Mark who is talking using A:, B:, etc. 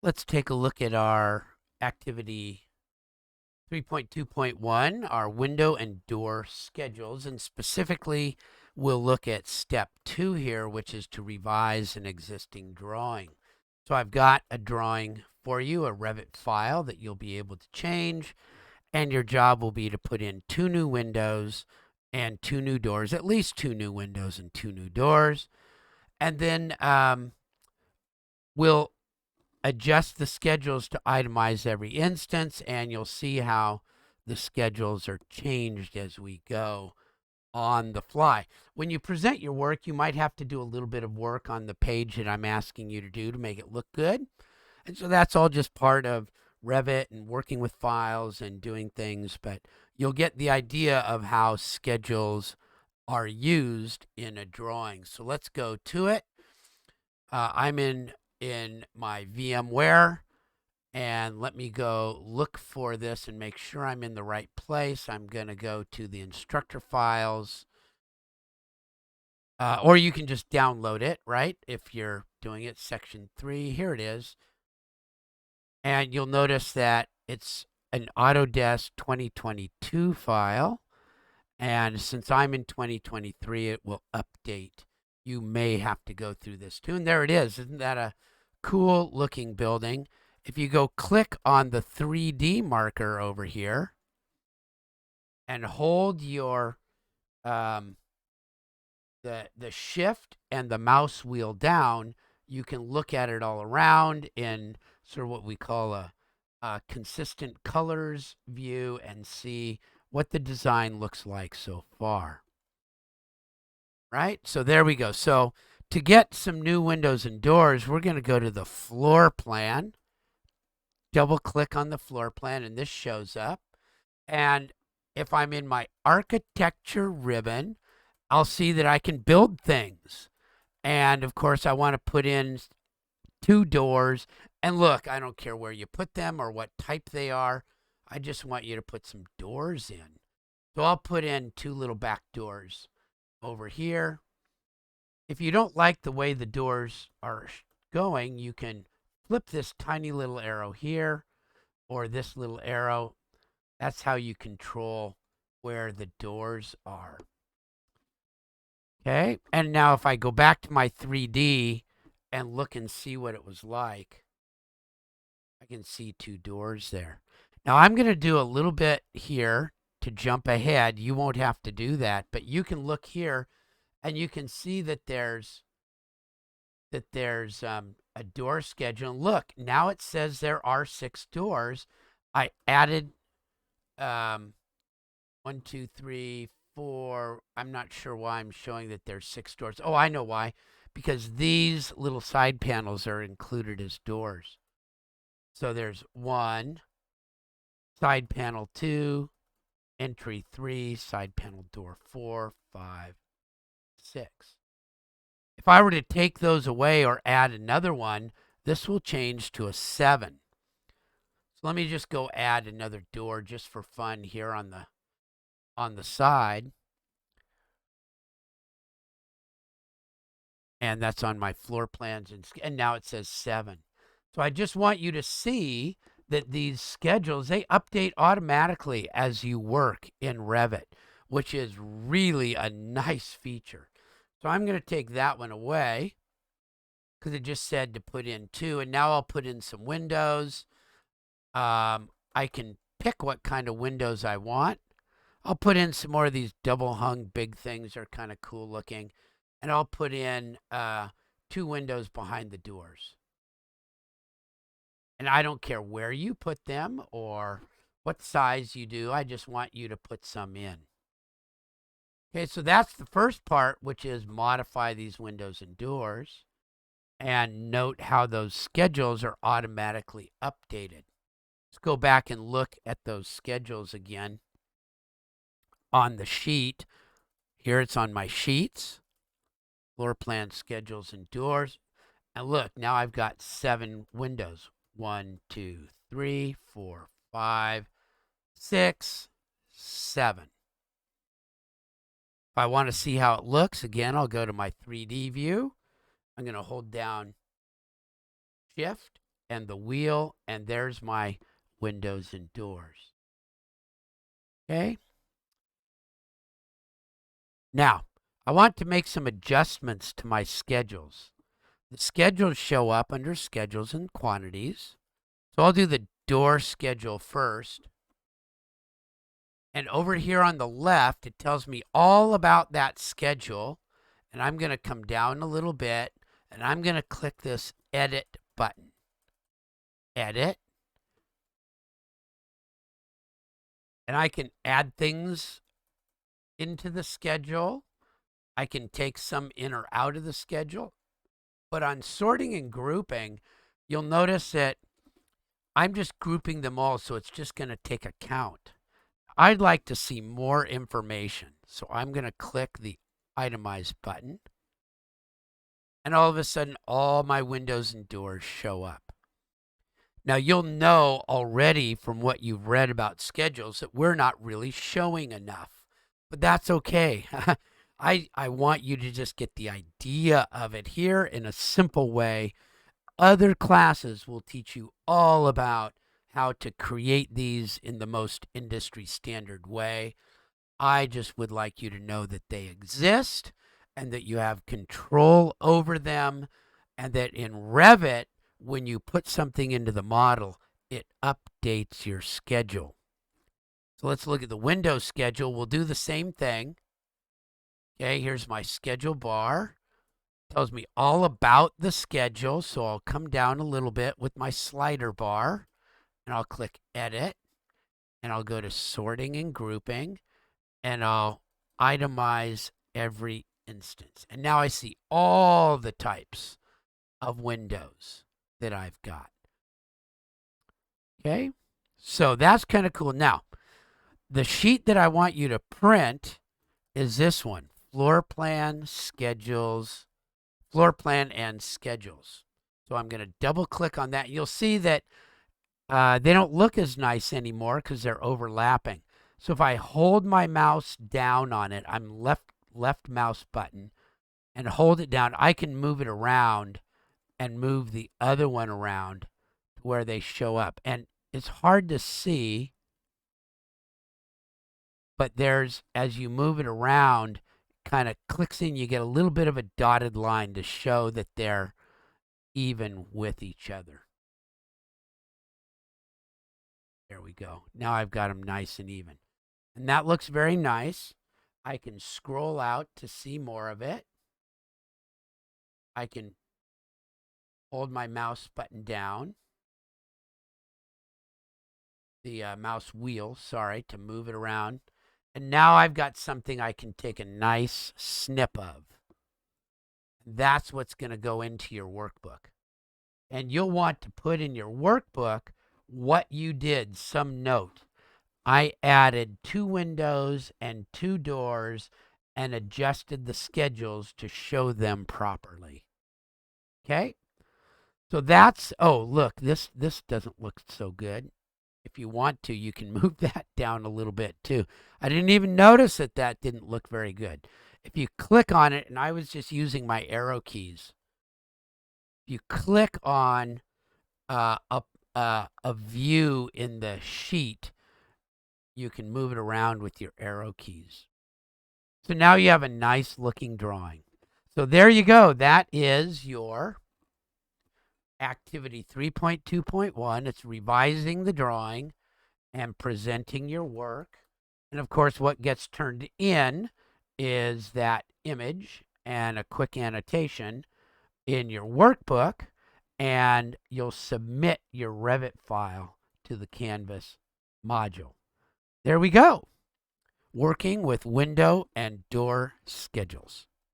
A: Let's take a look at our activity 3.2.1, our window and door schedules, and specifically we'll look at step 2 here, which is to revise an existing drawing. So I've got a drawing for you, a Revit file that you'll be able to change, and your job will be to put in 2 new windows and 2 new doors, at least 2 new windows and 2 new doors. And then we'll adjust the schedules to itemize every instance, and you'll see how the schedules are changed as we go on the fly. When you present your work, you might have to do a little bit of work on the page that I'm asking you to do to make it look good. And so that's all just part of Revit and working with files and doing things, but you'll get the idea of how schedules are used in a drawing. So let's go to it. I'm in my VMware, and let me go look for this and make sure I'm in the right place. I'm going to go to the instructor files, or you can just download it, right? If you're doing it, section 3, here it is. And you'll notice that it's an Autodesk 2022 file. And since I'm in 2023, it will update. You may have to go through this too. And there it is. Isn't that a cool looking building? If you go click on the 3D marker over here and hold your the shift and the mouse wheel down, you can look at it all around in sort of what we call a consistent colors view and see what the design looks like so far. Right? So there we go. So to get some new windows and doors, we're going to go to the floor plan, double click on the floor plan, and this shows up. And if I'm in my architecture ribbon, I'll see that I can build things. And of course, I want to put in 2 doors. And look, I don't care where you put them or what type they are. I just want you to put some doors in. So I'll put in 2 little back doors over here. If you don't like the way the doors are going, you can flip this tiny little arrow here or this little arrow. That's how you control where the doors are. Okay, and now if I go back to my 3D and look and see what it was like, I can see 2 doors there. Now I'm going to do a little bit here to jump ahead. You won't have to do that, but you can look here and you can see that there's a door schedule. And look, now it says there are 6 doors. I added 1, 2, 3, 4. I'm not sure why I'm showing that there's 6 doors. Oh, I know why. Because these little side panels are included as doors. So there's 1, side panel 2, entry 3, side panel door 4, 5, 6. If I were to take those away or add another one, this will change to a 7. So let me just go add another door just for fun here on the side. And that's on my floor plans, and now it says 7. So I just want you to see that these schedules, they update automatically as you work in Revit, which is really a nice feature. So I'm going to take that one away because it just said to put in 2, and now I'll put in some windows. I can pick what kind of windows I want. I'll put in some more of these double hung big things. They're kind of cool looking. And I'll put in 2 windows behind the doors. And I don't care where you put them or what size you do. I just want you to put some in. Okay, so that's the first part, which is modify these windows and doors. And note how those schedules are automatically updated. Let's go back and look at those schedules again on the sheet. Here it's on my sheets. Floor plan schedules and doors. And look, now I've got 7 windows. 1, 2, 3, 4, 5, 6, 7. If I want to see how it looks, again, I'll go to my 3D view. I'm going to hold down Shift and the wheel, and there's my windows and doors. Okay. Now, I want to make some adjustments to my schedules. The schedules show up under schedules and quantities. So I'll do the door schedule first. And over here on the left, it tells me all about that schedule. And I'm going to come down a little bit, and I'm going to click this Edit button. Edit. And I can add things into the schedule. I can take some in or out of the schedule. But on sorting and grouping, you'll notice that I'm just grouping them all, so it's just going to take a count. I'd like to see more information, so I'm going to click the Itemize button, and all of a sudden, all my windows and doors show up. Now, you'll know already from what you've read about schedules that we're not really showing enough, but that's okay. I want you to just get the idea of it here in a simple way. Other classes will teach you all about how to create these in the most industry standard way. I just would like you to know that they exist and that you have control over them, and that in Revit, when you put something into the model, it updates your schedule. So let's look at the window schedule. We'll do the same thing. Okay, here's my schedule bar. It tells me all about the schedule, so I'll come down a little bit with my slider bar, and I'll click Edit, and I'll go to Sorting and Grouping, and I'll itemize every instance. And now I see all the types of windows that I've got. Okay, so that's kind of cool. Now, the sheet that I want you to print is this one, floor plan and schedules. So I'm going to double click on that. You'll see that they don't look as nice anymore because they're overlapping. So if I hold my mouse down on it, I'm left mouse button, and hold it down, I can move it around and move the other one around to where they show up. And it's hard to see, but there's, as you move it around, kind of clicks in, you get a little bit of a dotted line to show that they're even with each other. There we go. Now I've got them nice and even. And that looks very nice. I can scroll out to see more of it. I can hold my mouse button down, the mouse wheel, sorry, to move it around. And now I've got something I can take a nice snip of. That's what's going to go into your workbook. And you'll want to put in your workbook what you did, some note. I added 2 windows and 2 doors and adjusted the schedules to show them properly. Okay? So that's, oh, look, this doesn't look so good. If you want to, you can move that down a little bit too. I didn't even notice that didn't look very good. If you click on it, and I was just using my arrow keys, if you click on a view in the sheet, you can move it around with your arrow keys. So now you have a nice looking drawing. So there you go. That is your activity 3.2.1. It's revising the drawing and presenting your work. And of course, what gets turned in is that image and a quick annotation in your workbook, and you'll submit your Revit file to the Canvas module. There we go. Working with window and door schedules.